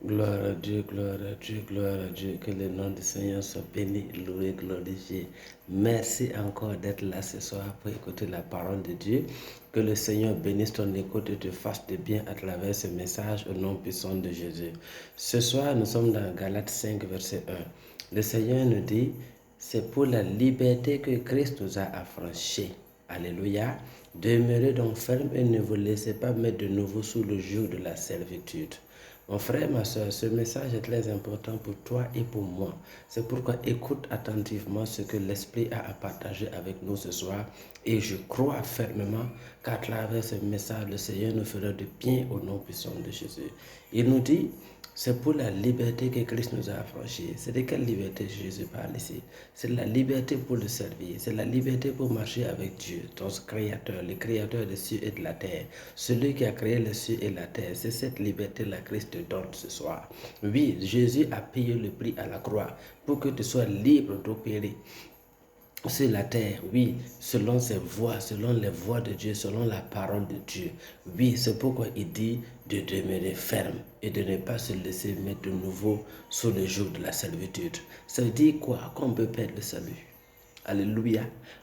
Gloire à Dieu, gloire à Dieu, gloire à Dieu. Que le nom du Seigneur soit béni, loué, glorifié. Merci encore d'être là ce soir pour écouter la parole de Dieu. Que le Seigneur bénisse ton écoute et te fasse de bien à travers ce message au nom puissant de Jésus. Ce soir, nous sommes dans Galates 5, verset 1. Le Seigneur nous dit, c'est pour la liberté que Christ nous a affranchis. Alléluia. Demeurez donc ferme et ne vous laissez pas mettre de nouveau sous le joug de la servitude. Mon frère, ma soeur, ce message est très important pour toi et pour moi. C'est pourquoi écoute attentivement ce que l'Esprit a à partager avec nous ce soir. Et je crois fermement qu'à travers ce message, le Seigneur nous fera de bien au nom puissant de Jésus. Il nous dit, c'est pour la liberté que Christ nous a affranchis. C'est de quelle liberté Jésus parle ici? C'est la liberté pour le servir. C'est la liberté pour marcher avec Dieu, ton créateur, le créateur des cieux et de la terre. Celui qui a créé les cieux et la terre. C'est cette liberté-là que Christ te donne ce soir. Oui, Jésus a payé le prix à la croix pour que tu sois libre d'opérer sur la terre, oui, selon ses voies, selon les voies de Dieu, selon la parole de Dieu. Oui, c'est pourquoi il dit de demeurer ferme et de ne pas se laisser mettre de nouveau sous le joug de la servitude. Ça veut dire quoi? Qu'on peut perdre le salut. Alléluia.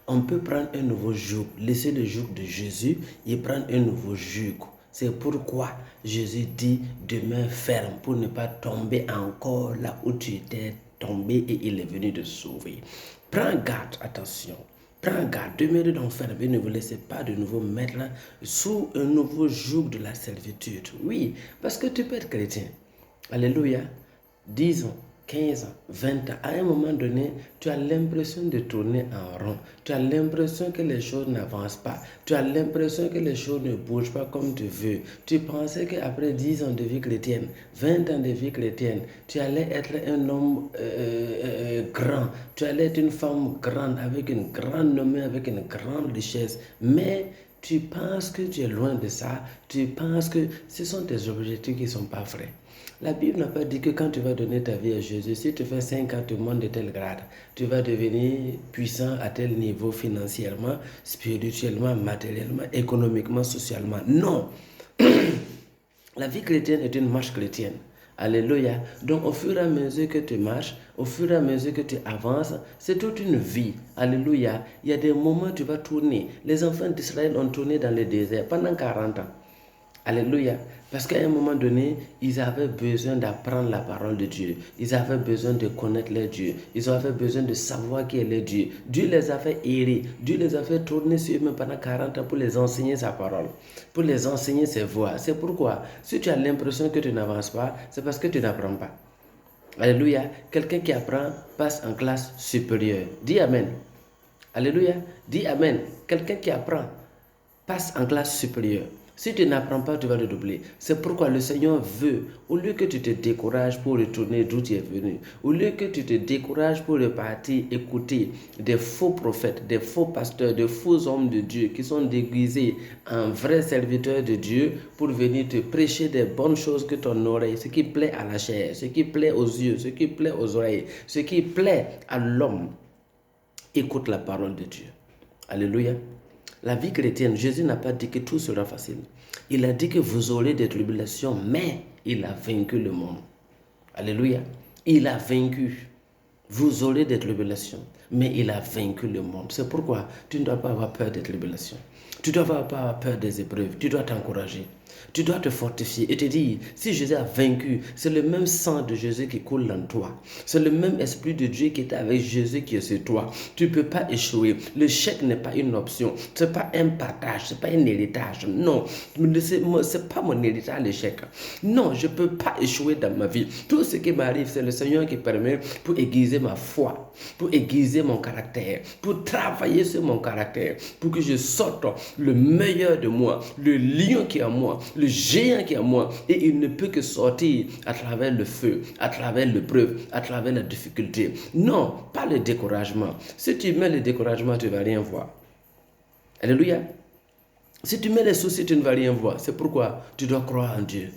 On peut prendre un nouveau joug, laisser le joug de Jésus et prendre un nouveau joug. C'est pourquoi Jésus dit demeure ferme pour ne pas tomber encore là où tu étais tombé et il est venu te sauver. Prends garde, attention. Prends garde, demeurez donc ferme et ne vous laissez pas de nouveau mettre sous un nouveau joug de la servitude. Oui, parce que tu peux être chrétien. Alléluia. 10 ans, 15 ans, 20 ans. À un moment donné, tu as l'impression de tourner en rond. Tu as l'impression que les choses n'avancent pas. Tu as l'impression que les choses ne bougent pas comme tu veux. Tu pensais qu'après 10 ans de vie chrétienne, 20 ans de vie chrétienne, tu allais être un homme grand. Tu allais être une femme grande, avec une grande nommée, avec une grande richesse. Mais tu penses que tu es loin de ça. Tu penses que ce sont tes objectifs qui ne sont pas vrais. La Bible n'a pas dit que quand tu vas donner ta vie à Jésus, si tu fais 5 ans, tu montes de tel grade, tu vas devenir puissant à tel niveau financièrement, spirituellement, matériellement, économiquement, socialement. Non. La vie chrétienne est une marche chrétienne. Alléluia. Donc au fur et à mesure que tu marches, au fur et à mesure que tu avances, c'est toute une vie. Alléluia. Il y a des moments où tu vas tourner. Les enfants d'Israël ont tourné dans le désert pendant 40 ans. Alléluia. Parce qu'à un moment donné, ils avaient besoin d'apprendre la parole de Dieu. Ils avaient besoin de connaître leur Dieu. Ils avaient besoin de savoir qui est leur Dieu. Dieu les a fait errer. Dieu les a fait tourner sur eux-mêmes pendant 40 ans pour les enseigner sa parole, pour les enseigner ses voies. C'est pourquoi, si tu as l'impression que tu n'avances pas, c'est parce que tu n'apprends pas. Alléluia. Quelqu'un qui apprend passe en classe supérieure. Dis Amen. Alléluia. Dis Amen. Quelqu'un qui apprend passe en classe supérieure. Si tu n'apprends pas, tu vas le doubler. C'est pourquoi le Seigneur veut, au lieu que tu te décourages pour retourner d'où tu es venu, au lieu que tu te décourages pour repartir écouter des faux prophètes, des faux pasteurs, des faux hommes de Dieu qui sont déguisés en vrais serviteurs de Dieu pour venir te prêcher des bonnes choses que ton oreille, ce qui plaît à la chair, ce qui plaît aux yeux, ce qui plaît aux oreilles, ce qui plaît à l'homme. Écoute la parole de Dieu. Alléluia. La vie chrétienne, Jésus n'a pas dit que tout sera facile. Il a dit que vous aurez des tribulations, mais il a vaincu le monde. Alléluia. Il a vaincu. Vous aurez des tribulations, mais il a vaincu le monde. C'est pourquoi tu ne dois pas avoir peur des tribulations. Tu ne dois pas avoir peur des épreuves. Tu dois t'encourager. Tu dois te fortifier et te dire, si Jésus a vaincu, c'est le même sang de Jésus qui coule dans toi. C'est le même esprit de Dieu qui est avec Jésus qui est sur toi. Tu ne peux pas échouer. L'échec n'est pas une option. Ce n'est pas un partage, ce n'est pas un héritage. Non, ce n'est pas mon héritage, l'échec. Non, je ne peux pas échouer dans ma vie. Tout ce qui m'arrive, c'est le Seigneur qui permet pour aiguiser ma foi, pour aiguiser mon caractère, pour travailler sur mon caractère, pour que je sorte le meilleur de moi, le lion qui est en moi, le géant qui est en moi, et il ne peut que sortir à travers le feu, à travers l'épreuve, à travers la difficulté. Non, pas le découragement. Si tu mets le découragement, tu ne vas rien voir. Alléluia. Si tu mets les soucis, tu ne vas rien voir. C'est pourquoi tu dois croire en Dieu.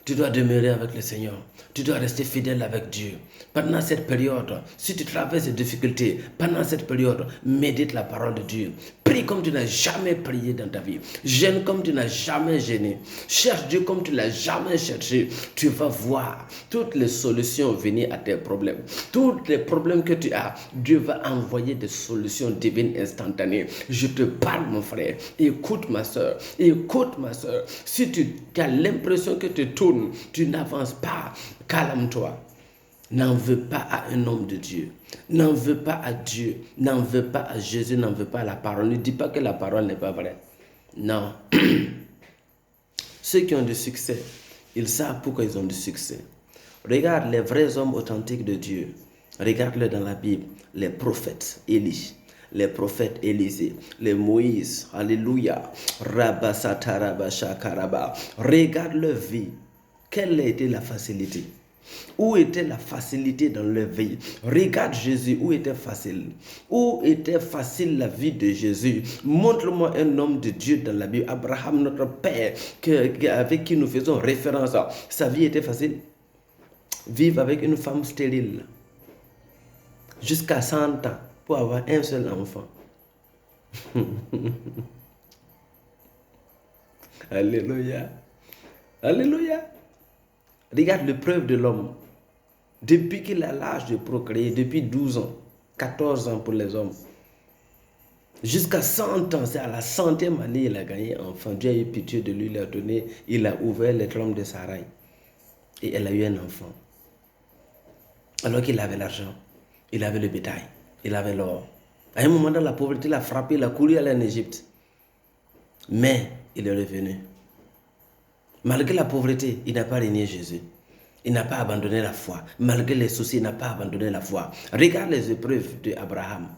Tu dois demeurer avec le Seigneur. Tu dois rester fidèle avec Dieu. Pendant cette période, si tu traverses des difficultés, pendant cette période, médite la parole de Dieu. Prie comme tu n'as jamais prié dans ta vie. Gêne comme tu n'as jamais gêné. Cherche Dieu comme tu ne l'as jamais cherché. Tu vas voir toutes les solutions venir à tes problèmes. Tous les problèmes que tu as, Dieu va envoyer des solutions divines instantanées. Je te parle, mon frère. Écoute, ma soeur. Écoute, ma soeur. Si tu as l'impression que tu tournes, tu n'avances pas, calme-toi. N'en veux pas à un homme de Dieu. N'en veux pas à Dieu. N'en veux pas à Jésus. N'en veux pas à la parole. Ne dis pas que la parole n'est pas vraie. Non. Ceux qui ont du succès, ils savent pourquoi ils ont du succès. Regarde les vrais hommes authentiques de Dieu. Regarde-les dans la Bible. Les prophètes Élie, les prophètes Élisée, les Moïse. Alléluia. Rabba. Regarde leur vie. Quelle a été la facilité? Où était la facilité dans leur vie? Regarde Jésus, où était facile? Où était facile la vie de Jésus? Montre-moi un homme de Dieu dans la Bible. Abraham, notre père, avec qui nous faisons référence. Sa vie était facile. Vivre avec une femme stérile jusqu'à 100 ans pour avoir un seul enfant. Alléluia. Alléluia. Regarde l'épreuve de l'homme. Depuis qu'il a l'âge de procréer, depuis 12 ans, 14 ans pour les hommes, jusqu'à 100 ans, c'est à la 100e année il a gagné enfant. Dieu a eu pitié de lui, il a donné, il a ouvert les trompes de Sarai. Et elle a eu un enfant. Alors qu'il avait l'argent, il avait le bétail, il avait l'or. À un moment dans la pauvreté, il a frappé, il a couru aller en Égypte. Mais il est revenu. Malgré la pauvreté, il n'a pas régné Jésus. Il n'a pas abandonné la foi. Malgré les soucis, il n'a pas abandonné la foi. Regarde les épreuves d'Abraham.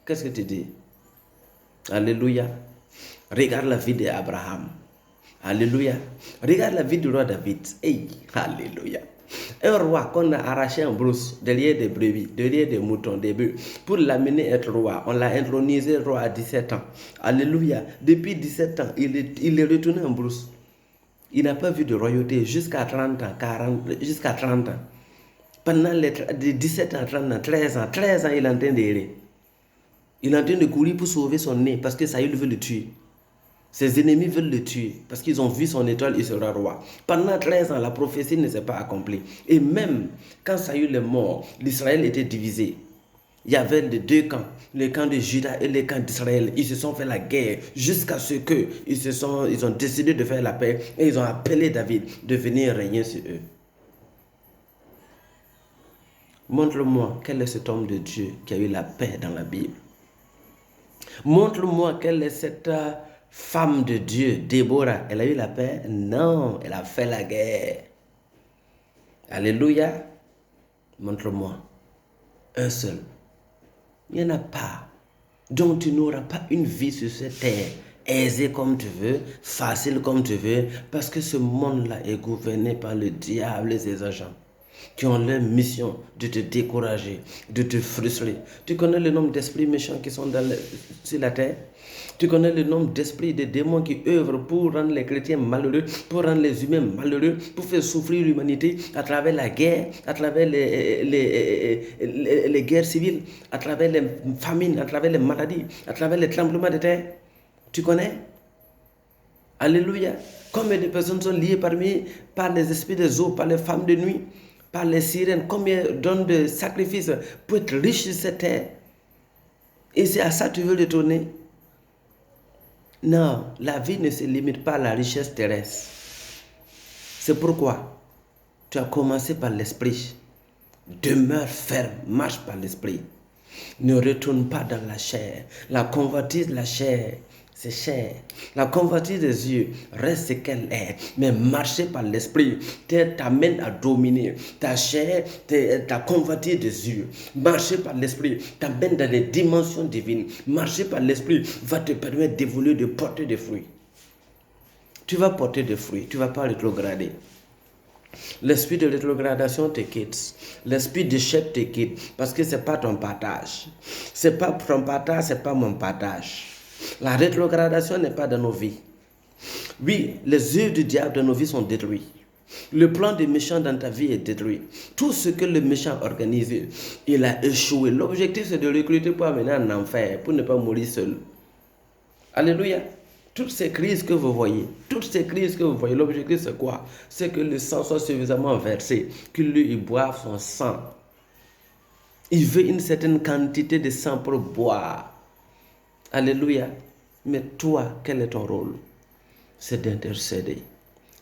Qu'est-ce que tu dis? Alléluia. Regarde la vie d'Abraham. Alléluia. Regarde la vie du roi David. Hey, alléluia. Un roi qu'on a arraché en brousse derrière des brebis, derrière des moutons, des bœufs, pour l'amener être roi. On l'a intronisé roi à 17 ans. Alléluia. Depuis 17 ans, il est retourné en brousse. Il n'a pas vu de royauté jusqu'à 30 ans, 40, jusqu'à 30 ans. Pendant de 17 ans, 30 ans, 13 ans, il est en train d'errer. Il est en train de courir pour sauver son nez parce que Saül veut le tuer. Ses ennemis veulent le tuer parce qu'ils ont vu son étoile, il sera roi. Pendant 13 ans, la prophétie ne s'est pas accomplie. Et même quand Saül est mort, l'Israël était divisé. Il y avait les deux camps, le camp de Juda et le camp d'Israël. Ils se sont fait la guerre jusqu'à ce qu'ils ont décidé de faire la paix et ils ont appelé David de venir régner sur eux. Montre-moi quel est cet homme de Dieu qui a eu la paix dans la Bible. Montre-moi quelle est cette femme de Dieu, Déborah. Elle a eu la paix? Non, elle a fait la guerre. Alléluia. Montre-moi. Un seul. Il n'y en a pas. Donc tu n'auras pas une vie sur cette terre aisée comme tu veux, facile comme tu veux, parce que ce monde-là est gouverné par le diable et ses agents qui ont leur mission de te décourager, de te frustrer. Tu connais le nombre d'esprits méchants qui sont sur la terre? Tu connais le nombre d'esprits, de démons qui œuvrent pour rendre les chrétiens malheureux, pour rendre les humains malheureux, pour faire souffrir l'humanité à travers la guerre, à travers les guerres civiles, à travers les famines, à travers les maladies, à travers les tremblements de terre. Tu connais? Alléluia. Combien de personnes sont liées par les esprits des eaux, par les femmes de nuit, par les sirènes? Combien donnent de sacrifices pour être riches sur cette terre? Et c'est à ça que tu veux le tourner? Non, la vie ne se limite pas à la richesse terrestre. C'est pourquoi tu as commencé par l'esprit. Demeure ferme, marche par l'esprit. Ne retourne pas dans la chair. La convoitise de la chair, c'est cher. La convoitise des yeux reste ce qu'elle est. Mais marcher par l'esprit t'amène à dominer ta chair, ta convoitise des yeux. Marcher par l'esprit t'amène dans les dimensions divines. Marcher par l'esprit va te permettre d'évoluer, de porter des fruits. Tu vas porter des fruits, tu ne vas pas rétrograder. L'esprit de rétrogradation te quitte. L'esprit d'échec te quitte. Parce que ce n'est pas ton partage. Ce n'est pas ton partage, ce n'est pas mon partage. La rétrogradation n'est pas dans nos vies. Oui, les œuvres du diable dans nos vies sont détruites. Le plan des méchants dans ta vie est détruit. Tout ce que le méchant a organisé, il a échoué. L'objectif, c'est de recruter pour amener en enfer, pour ne pas mourir seul. Alléluia. Toutes ces crises que vous voyez, l'objectif c'est quoi? C'est que le sang soit suffisamment versé, que lui, il boive son sang. Il veut une certaine quantité de sang pour boire. Alléluia. Mais toi, quel est ton rôle? C'est d'intercéder,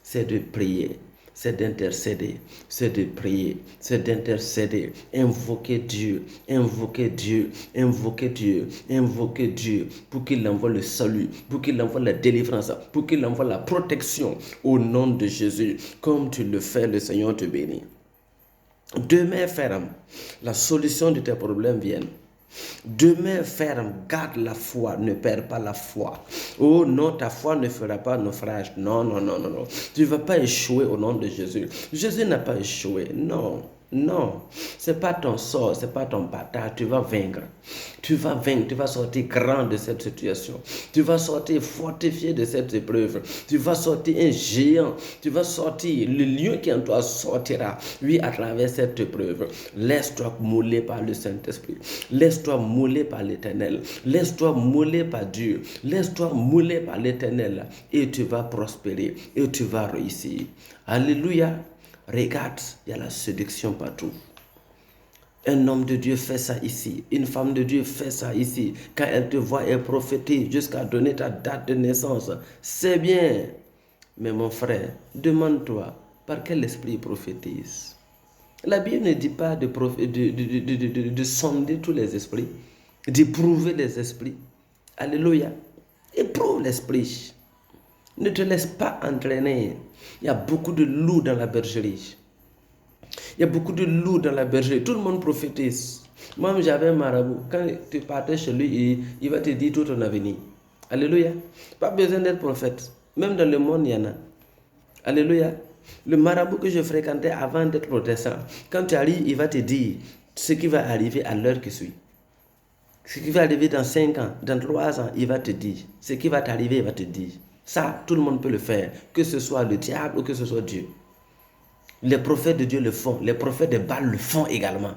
c'est de prier, c'est d'intercéder, c'est de prier, c'est d'intercéder, invoquer Dieu, invoquer Dieu, invoquer Dieu, invoquer Dieu pour qu'il envoie le salut, pour qu'il envoie la délivrance, pour qu'il envoie la protection au nom de Jésus. Comme tu le fais, le Seigneur te bénit. Demeure ferme, la solution de tes problèmes vient. Demeure ferme, garde la foi, ne perds pas la foi. Oh non, ta foi ne fera pas naufrage. Non, non, non, non, non. Tu ne vas pas échouer au nom de Jésus. Jésus n'a pas échoué. Non, non. Ce n'est pas ton sort, ce n'est pas ton bâtard. Tu vas vaincre. Tu vas vaincre, tu vas sortir grand de cette situation. Tu vas sortir fortifié de cette épreuve. Tu vas sortir un géant. Tu vas sortir, le lion qui en toi sortira, oui, à travers cette épreuve. Laisse-toi mouler par le Saint-Esprit. Laisse-toi mouler par l'Éternel. Laisse-toi mouler par Dieu. Laisse-toi mouler par l'Éternel. Et tu vas prospérer. Et tu vas réussir. Alléluia. Regarde, il y a la séduction partout. Un homme de Dieu fait ça ici. Une femme de Dieu fait ça ici. Quand elle te voit, elle prophétise jusqu'à donner ta date de naissance. C'est bien. Mais mon frère, demande-toi, par quel esprit prophétise? La Bible ne dit pas de sonder tous les esprits, d'éprouver les esprits. Alléluia. Éprouve l'esprit. Ne te laisse pas entraîner. Il y a beaucoup de loups dans la bergerie. Il y a beaucoup de loups dans la bergerie. Tout le monde prophétise. Moi, j'avais un marabout. Quand tu partais chez lui, il va te dire tout ton avenir. Alléluia. Pas besoin d'être prophète. Même dans le monde, il y en a. Alléluia. Le marabout que je fréquentais avant d'être protestant, quand tu arrives, il va te dire ce qui va arriver à l'heure qui suit. Ce qui va arriver dans 5 ans, dans 3 ans, il va te dire. Ce qui va t'arriver, il va te dire. Ça, tout le monde peut le faire, que ce soit le diable ou que ce soit Dieu. Les prophètes de Dieu le font, les prophètes de Baal le font également.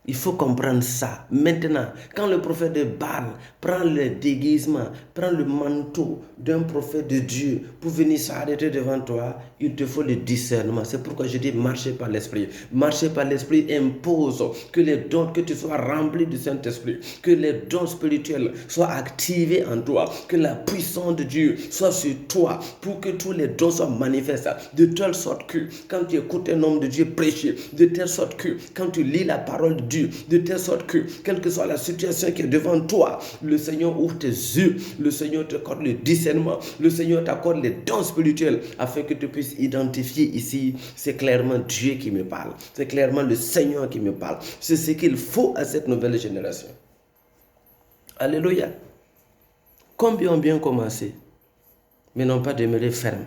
Il faut comprendre ça. Maintenant, quand le prophète de Baal prend le déguisement, prend le manteau d'un prophète de Dieu pour venir s'arrêter devant toi, il te faut le discernement. C'est pourquoi je dis marcher par l'esprit. Marcher par l'esprit impose que les dons, que tu sois rempli du Saint-Esprit, que les dons spirituels soient activés en toi, que la puissance de Dieu soit sur toi pour que tous les dons soient manifestés. De telle sorte que quand tu écoutes un homme de Dieu prêcher, de telle sorte que quand tu lis la parole de Dieu, de telle sorte que, quelle que soit la situation qui est devant toi, le Seigneur ouvre tes yeux, le Seigneur t'accorde le discernement, le Seigneur t'accorde les dons spirituels afin que tu puisses identifier ici, c'est clairement Dieu qui me parle, c'est clairement le Seigneur qui me parle, c'est ce qu'il faut à cette nouvelle génération. Alléluia. Combien ont bien commencé, mais n'ont pas demeuré fermes.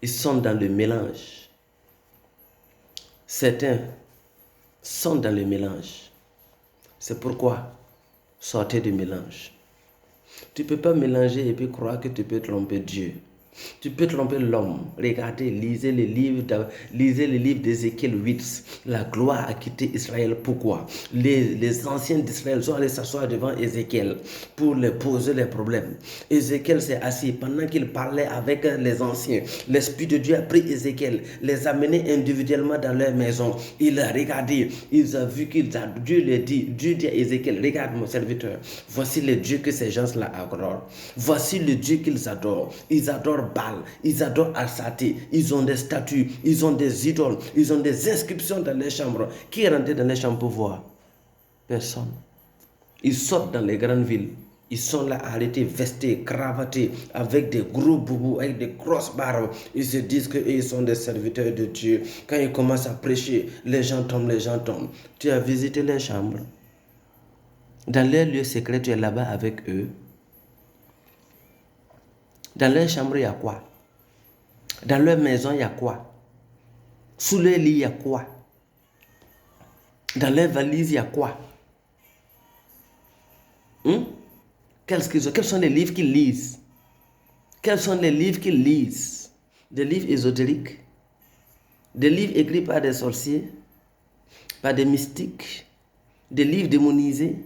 Ils sont dans le mélange. Certains sont dans le mélange. C'est pourquoi sortez du mélange. Tu ne peux pas mélanger et puis croire que tu peux tromper Dieu. Tu peux tromper l'homme. Regardez, lisez les livres d'Ézéchiel 8. La gloire a quitté Israël. Pourquoi? Les anciens d'Israël sont allés s'asseoir devant Ézéchiel pour leur poser les problèmes. Ézéchiel s'est assis pendant qu'il parlait avec les anciens. L'Esprit de Dieu a pris Ézéchiel, les a menés individuellement dans leur maison. Il a regardé, il a vu Dieu lui dit, Dieu dit à Ézéchiel, regarde mon serviteur, voici le Dieu que ces gens-là adorent. Voici le Dieu qu'ils adorent. Ils adorent Baal, ils adorent Astarté, ils ont des statues, ils ont des idoles, ils ont des inscriptions dans les chambres. Qui est rentré dans les chambres pour voir? Personne. Ils sortent dans les grandes villes. Ils sont là arrêtés, vestés, cravatés, avec des gros boubous, avec des grosses barbes. Ils se disent qu'ils sont des serviteurs de Dieu. Quand ils commencent à prêcher, les gens tombent, les gens tombent. Tu as visité les chambres. Dans leur lieu secret, tu es là-bas avec eux. Dans leur chambre, il y a quoi? Dans leur maison, il y a quoi? Sous leur lit, il y a quoi? Dans leur valise, il y a quoi? Quels sont les livres qu'ils lisent? Quels sont les livres qu'ils lisent? Des livres ésotériques, des livres écrits par des sorciers, par des mystiques, des livres démonisés,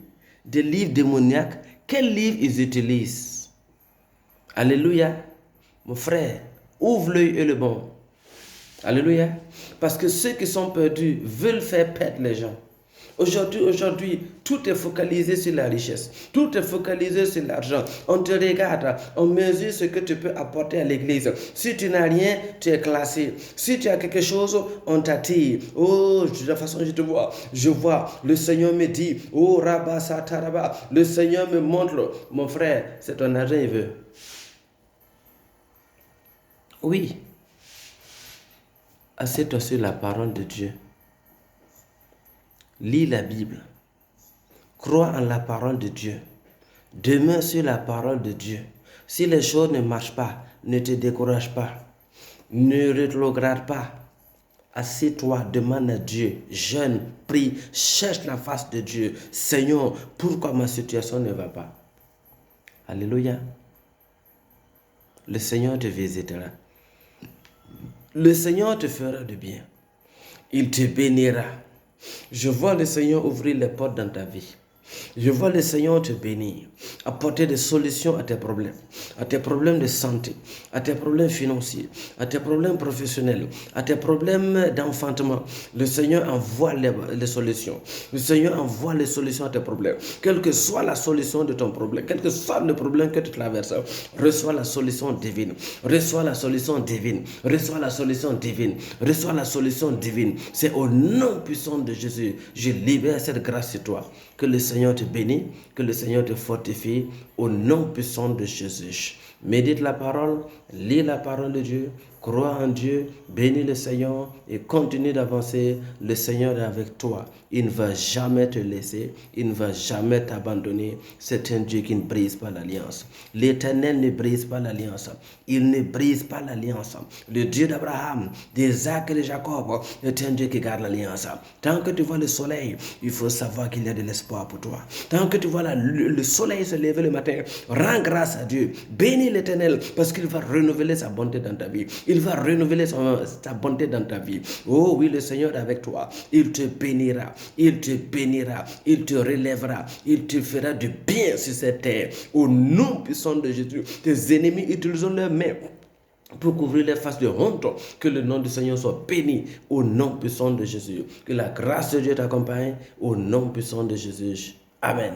des livres démoniaques. Quels livres ils utilisent? Alléluia. Mon frère, ouvre l'œil et le bon. Alléluia. Parce que ceux qui sont perdus veulent faire perdre les gens. Aujourd'hui, tout est focalisé sur la richesse. Tout est focalisé sur l'argent. On te regarde, on mesure ce que tu peux apporter à l'église. Si tu n'as rien, tu es classé. Si tu as quelque chose, on t'attire. Oh, de toute façon, je te vois. Je vois. Le Seigneur me dit, oh, Rabba Sataraba. Le Seigneur me montre. Mon frère, c'est ton argent, il veut. Oui. Assieds-toi sur la parole de Dieu. Lis la Bible. Crois en la parole de Dieu. Demeure sur la parole de Dieu. Si les choses ne marchent pas, ne te décourage pas. Ne rétrograde pas. Assieds-toi, demande à Dieu, jeûne, prie, cherche la face de Dieu. Seigneur, pourquoi ma situation ne va pas? Alléluia. Le Seigneur te visitera. Le Seigneur te fera du bien. Il te bénira. Je vois le Seigneur ouvrir les portes dans ta vie. Je vois le Seigneur te bénir, apporter des solutions à tes problèmes de santé, à tes problèmes financiers, à tes problèmes professionnels, à tes problèmes d'enfantement. Le Seigneur envoie les solutions. Le Seigneur envoie les solutions à tes problèmes. Quelle que soit la solution de ton problème, quel que soit le problème que tu traverses, reçois la solution divine. Reçois la solution divine. Reçois la solution divine. Reçois la solution divine. C'est au nom puissant de Jésus. Je libère cette grâce sur toi. Que le Seigneur te bénisse, que le Seigneur te fortifie au nom puissant de Jésus. Médite la parole, lis la parole de Dieu, crois en Dieu, bénis le Seigneur et continue d'avancer. Le Seigneur est avec toi. Il ne va jamais te laisser, il ne va jamais t'abandonner. C'est un Dieu qui ne brise pas l'alliance. L'Éternel ne brise pas l'alliance. Il ne brise pas l'alliance. Le Dieu d'Abraham, d'Isaac et de Jacob est un Dieu qui garde l'alliance. Tant que tu vois le soleil, il faut savoir qu'il y a de l'espoir pour toi. Tant que tu vois le soleil se lever le matin, rends grâce à Dieu. Bénis l'Éternel parce qu'il va renouveler sa bonté dans ta vie. Il va renouveler sa bonté dans ta vie. Oh oui, le Seigneur est avec toi. Il te bénira. Il te bénira. Il te relèvera. Il te fera du bien sur cette terre. Au nom puissant de Jésus, tes ennemis utilisent leurs mains pour couvrir les faces de honte. Que le nom du Seigneur soit béni au nom puissant de Jésus. Que la grâce de Dieu t'accompagne au nom puissant de Jésus. Amen.